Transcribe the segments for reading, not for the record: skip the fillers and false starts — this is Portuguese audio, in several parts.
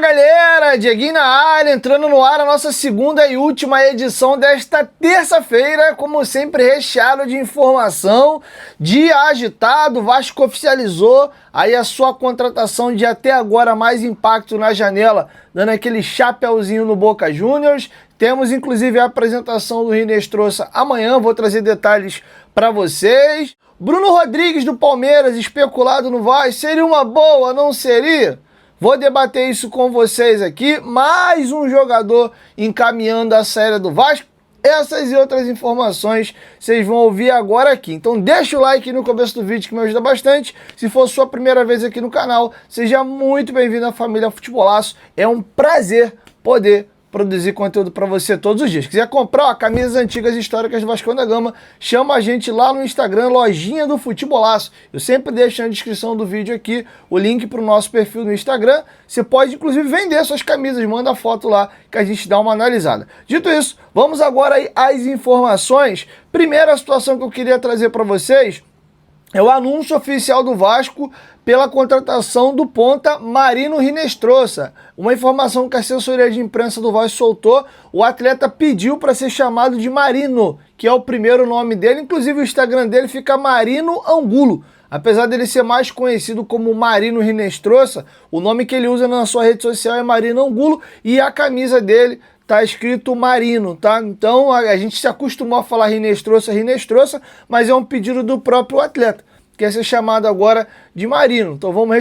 galera, Dieguinho na área, entrando no ar a nossa segunda e última edição desta terça-feira, como sempre recheado de informação, dia agitado. O Vasco oficializou aí a sua contratação de até agora mais impacto na janela, dando aquele chapéuzinho no Boca Juniors. Temos inclusive a apresentação do Hinestrosa amanhã, vou trazer detalhes para vocês. Bruno Rodrigues do Palmeiras, especulado no Vasco, seria uma boa, não seria? Vou debater isso com vocês aqui. Mais um jogador encaminhando a saída do Vasco. Essas e outras informações vocês vão ouvir agora aqui. Então deixa o like no começo do vídeo que me ajuda bastante. Se for sua primeira vez aqui no canal, seja muito bem-vindo à família Futebolaço. É um prazer poder produzir conteúdo para você todos os dias. Se quiser comprar camisas antigas históricas do Vasco da Gama, chama a gente lá no Instagram, Lojinha do Futebolaço. Eu sempre deixo na descrição do vídeo aqui o link para o nosso perfil no Instagram. Você pode, inclusive, vender suas camisas, manda foto lá que a gente dá uma analisada. Dito isso, vamos agora aí às informações. Primeira situação que eu queria trazer para vocês é o anúncio oficial do Vasco pela contratação do ponta Marino Hinestrosa. Uma informação que a assessoria de imprensa do Vasco soltou, o atleta pediu para ser chamado de Marino, que é o primeiro nome dele, inclusive o Instagram dele fica Marino Angulo. Apesar dele ser mais conhecido como Marino Hinestrosa, o nome que ele usa na sua rede social é Marino Angulo e a camisa dele tá escrito Marino, tá? Então a gente se acostumou a falar Hinestrosa, mas é um pedido do próprio atleta, quer ser chamado agora de Marino. Então vamos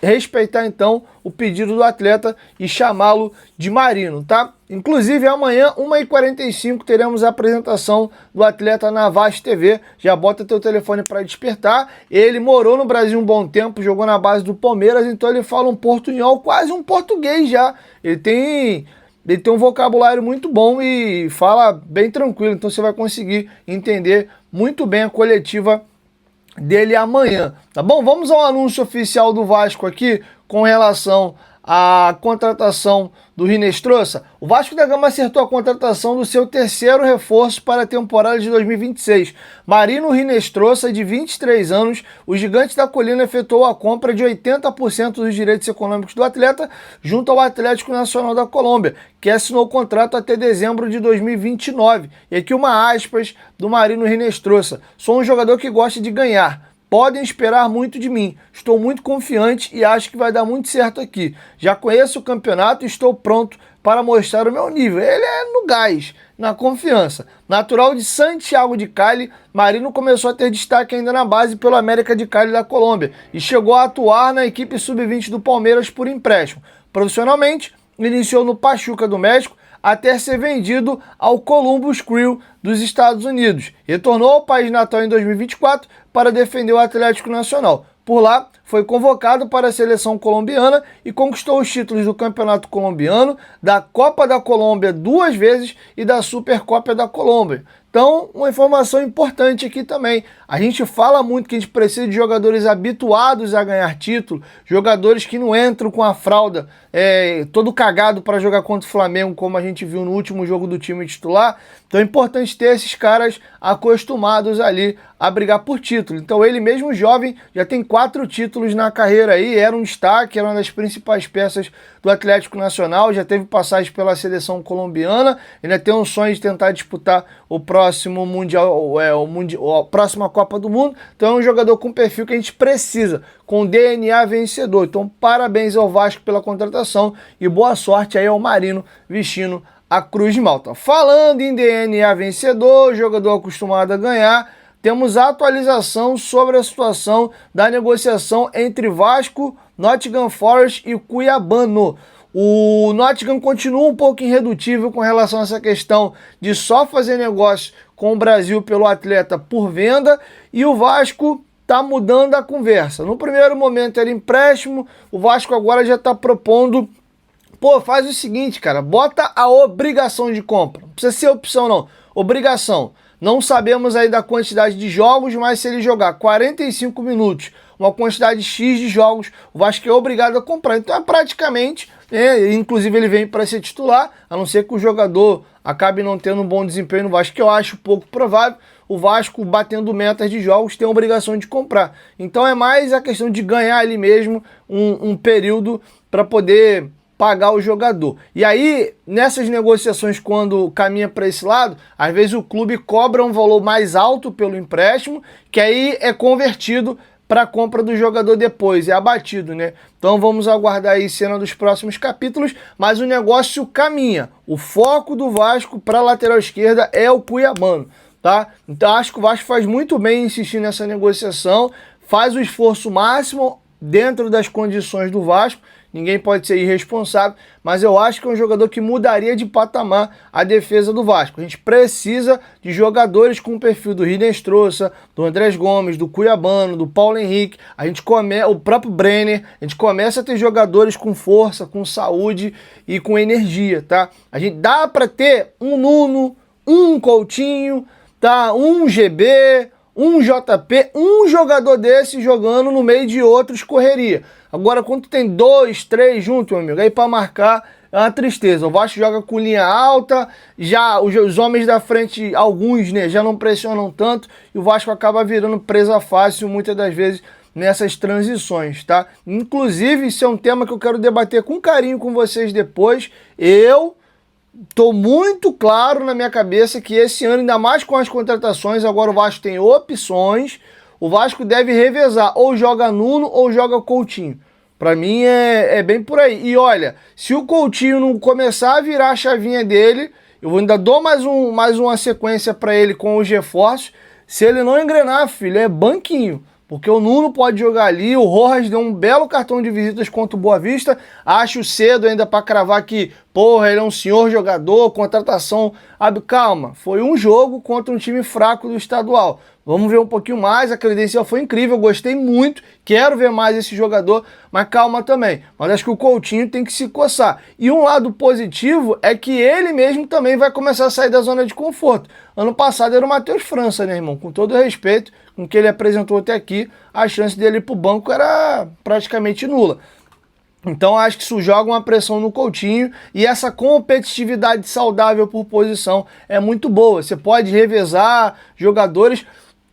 respeitar então o pedido do atleta e chamá-lo de Marino, tá? Inclusive amanhã, 1h45, teremos a apresentação do atleta na Vasco TV. Já bota teu telefone para despertar. Ele morou no Brasil um bom tempo, jogou na base do Palmeiras, então ele fala um portunhol, quase um português já. Ele tem um vocabulário muito bom e fala bem tranquilo, então você vai conseguir entender muito bem a coletiva dele amanhã, tá bom? Vamos ao anúncio oficial do Vasco aqui com relação à contratação do Hinestrosa. O Vasco da Gama acertou a contratação do seu terceiro reforço para a temporada de 2026. Marino Hinestrosa, de 23 anos, o Gigante da Colina efetuou a compra de 80% dos direitos econômicos do atleta junto ao Atlético Nacional da Colômbia, que assinou o contrato até dezembro de 2029. E aqui uma aspas do Marino Hinestrosa: sou um jogador que gosta de ganhar. Podem esperar muito de mim. Estou muito confiante e acho que vai dar muito certo aqui. Já conheço o campeonato e estou pronto para mostrar o meu nível. Ele é no gás, na confiança. Natural de Santiago de Cali, Marino começou a ter destaque ainda na base pelo América de Cali da Colômbia e chegou a atuar na equipe sub-20 do Palmeiras por empréstimo. Profissionalmente, iniciou no Pachuca do México até ser vendido ao Columbus Crew dos Estados Unidos. Retornou ao país natal em 2024 para defender o Atlético Nacional. Por lá, foi convocado para a seleção colombiana e conquistou os títulos do Campeonato Colombiano, da Copa da Colômbia 2 vezes e da Supercopa da Colômbia. Então, uma informação importante aqui também. A gente fala muito que a gente precisa de jogadores habituados a ganhar título, jogadores que não entram com a fralda todo cagado para jogar contra o Flamengo, como a gente viu no último jogo do time titular. Então é importante ter esses caras acostumados ali a brigar por título. Então ele mesmo jovem já tem 4 títulos na carreira aí, era um destaque, era uma das principais peças do Atlético Nacional, já teve passagem pela seleção colombiana, ainda tem um sonho de tentar disputar o próximo Mundial, a próxima Copa do Mundo. Então é um jogador com perfil que a gente precisa, com DNA vencedor. Então parabéns ao Vasco pela contratação e boa sorte aí ao Marino vestindo a Cruz de Malta. Falando em DNA vencedor, jogador acostumado a ganhar, temos a atualização sobre a situação da negociação entre Vasco, Nottingham Forest e Cuiabano. O Nottingham continua um pouco irredutível com relação a essa questão de só fazer negócio com o Brasil pelo atleta por venda, e o Vasco está mudando a conversa. No primeiro momento era empréstimo, o Vasco agora já está propondo: pô, faz o seguinte, cara, bota a obrigação de compra. Não precisa ser opção não, obrigação. Não sabemos aí da quantidade de jogos, mas se ele jogar 45 minutos, uma quantidade X de jogos, o Vasco é obrigado a comprar. Então é praticamente, inclusive ele vem para ser titular, a não ser que o jogador acabe não tendo um bom desempenho no Vasco, que eu acho pouco provável. O Vasco, batendo metas de jogos, tem a obrigação de comprar. Então é mais a questão de ganhar ali mesmo um período para poder pagar o jogador. E aí, nessas negociações, quando caminha para esse lado, às vezes o clube cobra um valor mais alto pelo empréstimo, que aí é convertido para a compra do jogador depois, é abatido, né? Então vamos aguardar aí cena dos próximos capítulos, mas o negócio caminha. O foco do Vasco para a lateral esquerda é o Cuiabano, tá? Então acho que o Vasco faz muito bem em insistir nessa negociação, faz o esforço máximo dentro das condições do Vasco. Ninguém pode ser irresponsável, mas eu acho que é um jogador que mudaria de patamar a defesa do Vasco. A gente precisa de jogadores com o perfil do Rinestrosa, do Andrés Gomes, do Cuiabano, do Paulo Henrique. O próprio Brenner. A gente começa a ter jogadores com força, com saúde e com energia, tá? A gente dá para ter um Nuno, um Coutinho, tá? Um GB, um JP, um jogador desse jogando no meio de outros correria. Agora, quando tem 2, 3 juntos, meu amigo, aí para marcar é uma tristeza. O Vasco joga com linha alta, já os homens da frente, alguns, né, já não pressionam tanto, e o Vasco acaba virando presa fácil muitas das vezes nessas transições, tá? Inclusive, isso é um tema que eu quero debater com carinho com vocês depois. Eu tô muito claro na minha cabeça que esse ano, ainda mais com as contratações, agora o Vasco tem opções. O Vasco deve revezar, ou joga Nuno ou joga Coutinho. Pra mim é bem por aí. E olha, se o Coutinho não começar a virar a chavinha dele, eu ainda dou mais uma sequência pra ele com os reforços. Se ele não engrenar, filho, é banquinho. Porque o Nuno pode jogar ali, o Rojas deu um belo cartão de visitas contra o Boa Vista. Acho cedo ainda para cravar que, porra, ele é um senhor jogador, contratação... Calma, foi um jogo contra um time fraco do estadual. Vamos ver um pouquinho mais, a credencial foi incrível, gostei muito, quero ver mais esse jogador, mas calma também. Mas acho que o Coutinho tem que se coçar. E um lado positivo é que ele mesmo também vai começar a sair da zona de conforto. Ano passado era o Matheus França, né, irmão? Com todo respeito, com o que ele apresentou até aqui, a chance dele ir pro banco era praticamente nula. Então acho que isso joga uma pressão no Coutinho e essa competitividade saudável por posição é muito boa. Você pode revezar jogadores.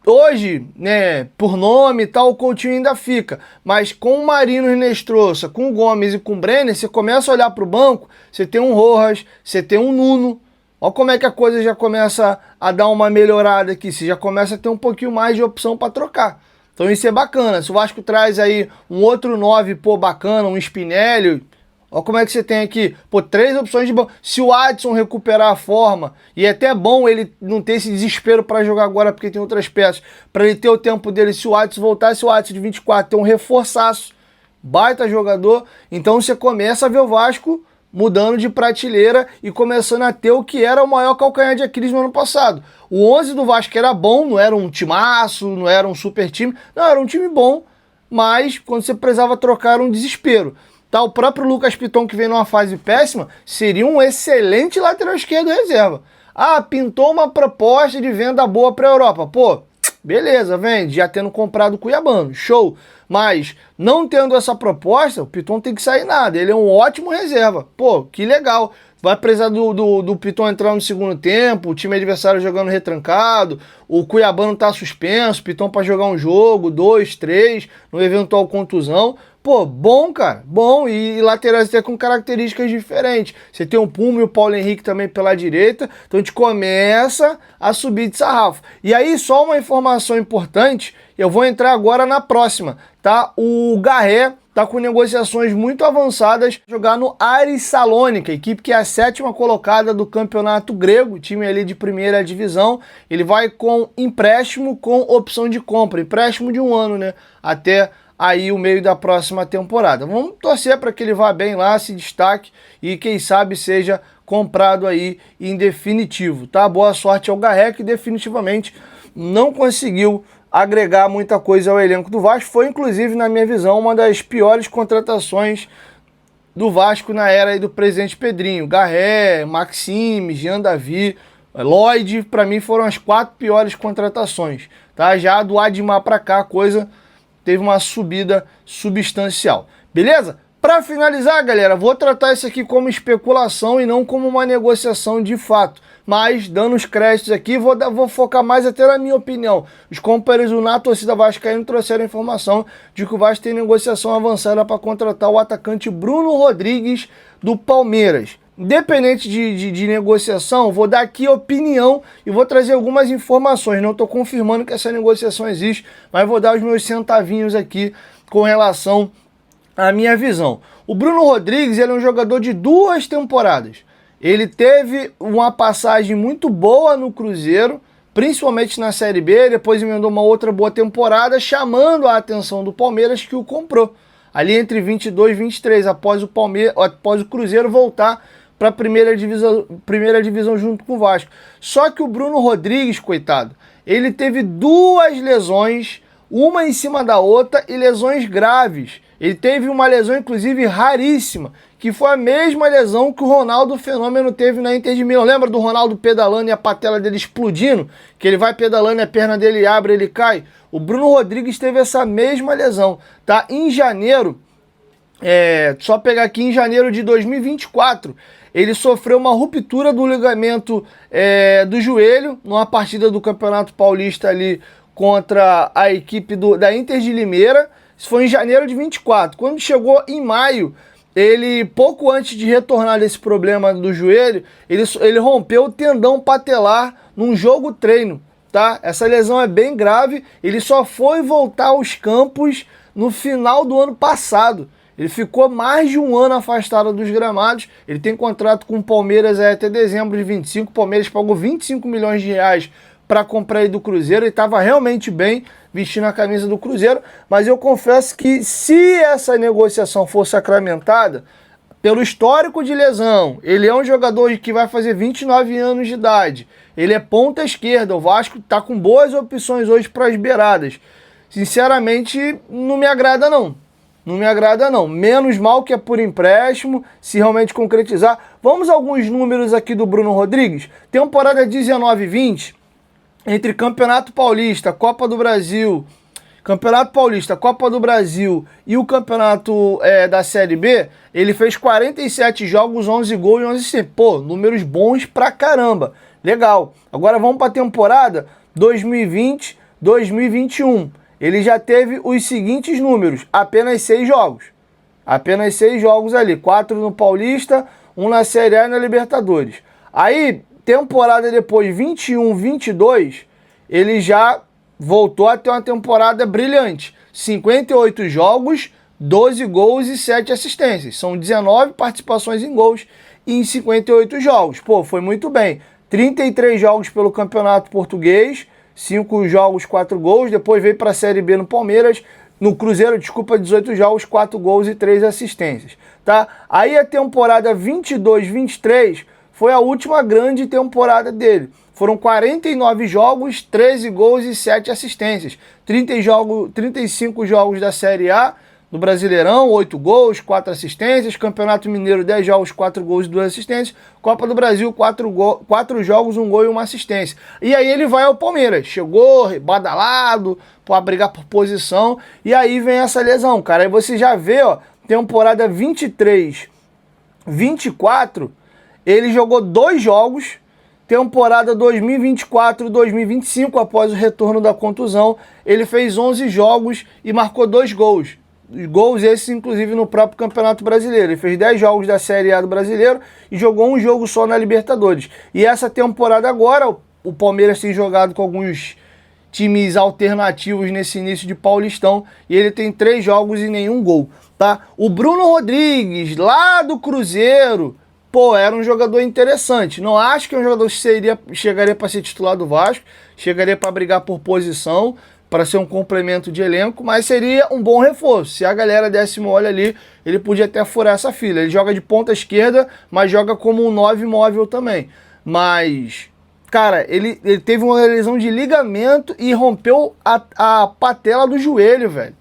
Hoje, né, por nome e tal, o Coutinho ainda fica. Mas com o Marino Rinestrosa, com o Gomes e com o Brenner, você começa a olhar para o banco, você tem um Rojas, você tem um Nuno. Olha como é que a coisa já começa a dar uma melhorada aqui. Você já começa a ter um pouquinho mais de opção para trocar. Então isso é bacana. Se o Vasco traz aí um outro 9, pô, bacana, um Spinelli, olha como é que você tem aqui, pô, 3 opções de banco. Se o Adson recuperar a forma, e é até bom ele não ter esse desespero para jogar agora porque tem outras peças, para ele ter o tempo dele, se o Adson voltar, se o Adson de 24 tem um reforçaço, baita jogador, então você começa a ver o Vasco mudando de prateleira e começando a ter o que era o maior calcanhar de Aquiles no ano passado. O 11 do Vasco era bom, não era um timaço, não era um super time, não, era um time bom, mas quando você precisava trocar era um desespero. Tá, o próprio Lucas Piton, que vem numa fase péssima, seria um excelente lateral esquerdo reserva. Ah, pintou uma proposta de venda boa para a Europa. Pô, beleza, vende, já tendo comprado o Cuiabano, show. Mas não tendo essa proposta, o Piton tem que sair nada. Ele é um ótimo reserva. Pô, que legal. Vai precisar do Piton entrar no segundo tempo, o time adversário jogando retrancado, o Cuiabano tá suspenso, o Piton para jogar um jogo, 2, 3, no eventual contusão. Pô, bom, cara, bom, e laterais até com características diferentes. Você tem o Puma e o Paulo Henrique também pela direita, então a gente começa a subir de sarrafo. E aí, só uma informação importante, eu vou entrar agora na próxima, tá? O Garré tá com negociações muito avançadas, jogar no Aris Salônica, equipe que é a 7ª colocada do campeonato grego, time ali de primeira divisão. Ele vai com empréstimo com opção de compra, empréstimo de 1 ano, né? Até aí o meio da próxima temporada. Vamos torcer para que ele vá bem lá, se destaque e quem sabe seja comprado aí em definitivo, tá? Boa sorte ao Garré, que definitivamente não conseguiu agregar muita coisa ao elenco do Vasco. Foi, inclusive, na minha visão, uma das piores contratações do Vasco na era aí do presidente Pedrinho. Garré, Maxime, Jean Davi, Lloyd, para mim foram as 4 piores contratações, tá? Já do Admar para cá a coisa teve uma subida substancial. Beleza? Para finalizar, galera, vou tratar isso aqui como especulação e não como uma negociação de fato. Mas, dando os créditos aqui, vou focar mais até na minha opinião. Os companheiros na torcida vascaína trouxeram a informação de que o Vasco tem negociação avançada para contratar o atacante Bruno Rodrigues do Palmeiras. Independente de negociação, vou dar aqui opinião e vou trazer algumas informações. Não estou confirmando que essa negociação existe, mas vou dar os meus centavinhos aqui com relação à minha visão. O Bruno Rodrigues, ele é um jogador de 2 temporadas. Ele teve uma passagem muito boa no Cruzeiro, principalmente na Série B, depois emendou uma outra boa temporada, chamando a atenção do Palmeiras, que o comprou. Ali entre 22 e 23, após o Cruzeiro voltar para a primeira divisão junto com o Vasco. Só que o Bruno Rodrigues, coitado, ele teve 2 lesões, uma em cima da outra, e lesões graves. Ele teve uma lesão, inclusive, raríssima, que foi a mesma lesão que o Ronaldo Fenômeno teve na Inter de Milão. Lembra do Ronaldo pedalando e a patela dele explodindo? Que ele vai pedalando e a perna dele abre e ele cai? O Bruno Rodrigues teve essa mesma lesão, tá? Em janeiro, só pegar aqui, em janeiro de 2024, ele sofreu uma ruptura do ligamento do joelho, numa partida do Campeonato Paulista ali contra a equipe da Inter de Limeira. Isso foi em janeiro de 24. Quando chegou em maio, ele, pouco antes de retornar desse problema do joelho, ele rompeu o tendão patelar num jogo treino, tá? Essa lesão é bem grave, ele só foi voltar aos campos no final do ano passado. Ele ficou mais de um ano afastado dos gramados, ele tem contrato com o Palmeiras até dezembro de 25, o Palmeiras pagou 25 milhões de reais para comprar ele do Cruzeiro, ele estava realmente bem vestindo a camisa do Cruzeiro, mas eu confesso que se essa negociação for sacramentada, pelo histórico de lesão, ele é um jogador que vai fazer 29 anos de idade, ele é ponta esquerda, o Vasco está com boas opções hoje para as beiradas. Sinceramente, não me agrada não. Não me agrada não. Menos mal que é por empréstimo, se realmente concretizar. Vamos a alguns números aqui do Bruno Rodrigues. Temporada 19-20, entre Campeonato Paulista, Copa do Brasil, Campeonato Paulista, Copa do Brasil e o Campeonato da Série B, ele fez 47 jogos, 11 gols e 11 assistências. Pô, números bons pra caramba. Legal. Agora vamos para a temporada 2020-2021. Ele já teve os seguintes números, apenas 6 jogos. Apenas 6 jogos ali, 4 no Paulista, 1 na Série A e na Libertadores. Aí, temporada depois, 21-22, ele já voltou a ter uma temporada brilhante. 58 jogos, 12 gols e 7 assistências. São 19 participações em gols em 58 jogos. Pô, foi muito bem. 33 jogos pelo Campeonato Português, 5 jogos, 4 gols. Depois veio para a Série B no Palmeiras. No Cruzeiro, 18 jogos, 4 gols e 3 assistências. Tá? Aí a temporada 22-23 foi a última grande temporada dele. Foram 49 jogos, 13 gols e 7 assistências. 35 jogos da Série A, do Brasileirão, 8 gols, 4 assistências. Campeonato Mineiro, 10 jogos, 4 gols e 2 assistências. Copa do Brasil, 4 jogos, 1 gol e 1 assistência. E aí ele vai ao Palmeiras. Chegou, badalado, para brigar por posição. E aí vem essa lesão, cara. Aí você já vê, ó, temporada 23-24, ele jogou 2 jogos. Temporada 2024-2025, após o retorno da contusão, ele fez 11 jogos e marcou 2 gols. Gols esses, inclusive, no próprio Campeonato Brasileiro. Ele fez 10 jogos da Série A do Brasileiro e jogou 1 jogo só na Libertadores. E essa temporada agora, o Palmeiras tem jogado com alguns times alternativos nesse início de Paulistão e ele tem 3 jogos e nenhum gol, tá? O Bruno Rodrigues, lá do Cruzeiro, pô, era um jogador interessante. Não acho que é um jogador que chegaria para ser titular do Vasco, chegaria para brigar por posição, para ser um complemento de elenco, mas seria um bom reforço. Se a galera desse mole ali, ele podia até furar essa fila. Ele joga de ponta esquerda, mas joga como um 9 móvel também. Mas, cara, ele teve uma lesão de ligamento e rompeu a patela do joelho, velho.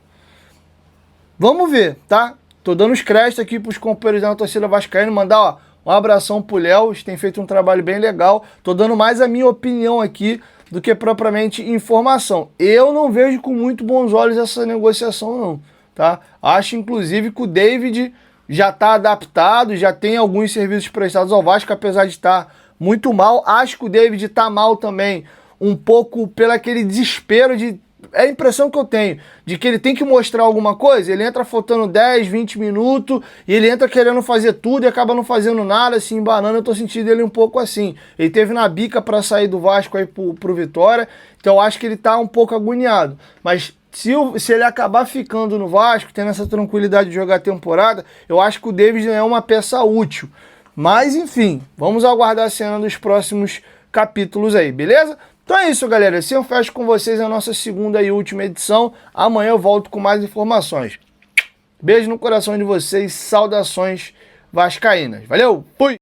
Vamos ver, tá? Tô dando os créditos aqui pros companheiros da torcida vascaína, mandar, ó, um abração pro Léo, eles têm feito um trabalho bem legal. Tô dando mais a minha opinião aqui do que propriamente informação. Eu não vejo com muito bons olhos essa negociação não, tá? Acho inclusive que o David já está adaptado, já tem alguns serviços prestados ao Vasco, apesar de estar muito mal. Acho que o David está mal também, um pouco pelo aquele desespero de... É a impressão que eu tenho, de que ele tem que mostrar alguma coisa, ele entra faltando 10, 20 minutos, e ele entra querendo fazer tudo e acaba não fazendo nada, se embanando. Eu tô sentindo ele um pouco assim. Ele teve na bica para sair do Vasco aí pro Vitória, então eu acho que ele tá um pouco agoniado. Mas se ele acabar ficando no Vasco, tendo essa tranquilidade de jogar a temporada, eu acho que o David é uma peça útil. Mas, enfim, vamos aguardar a cena dos próximos capítulos aí, beleza? Então é isso, galera. Assim eu fecho com vocês a nossa segunda e última edição. Amanhã eu volto com mais informações. Beijo no coração de vocês. Saudações vascaínas. Valeu! Fui!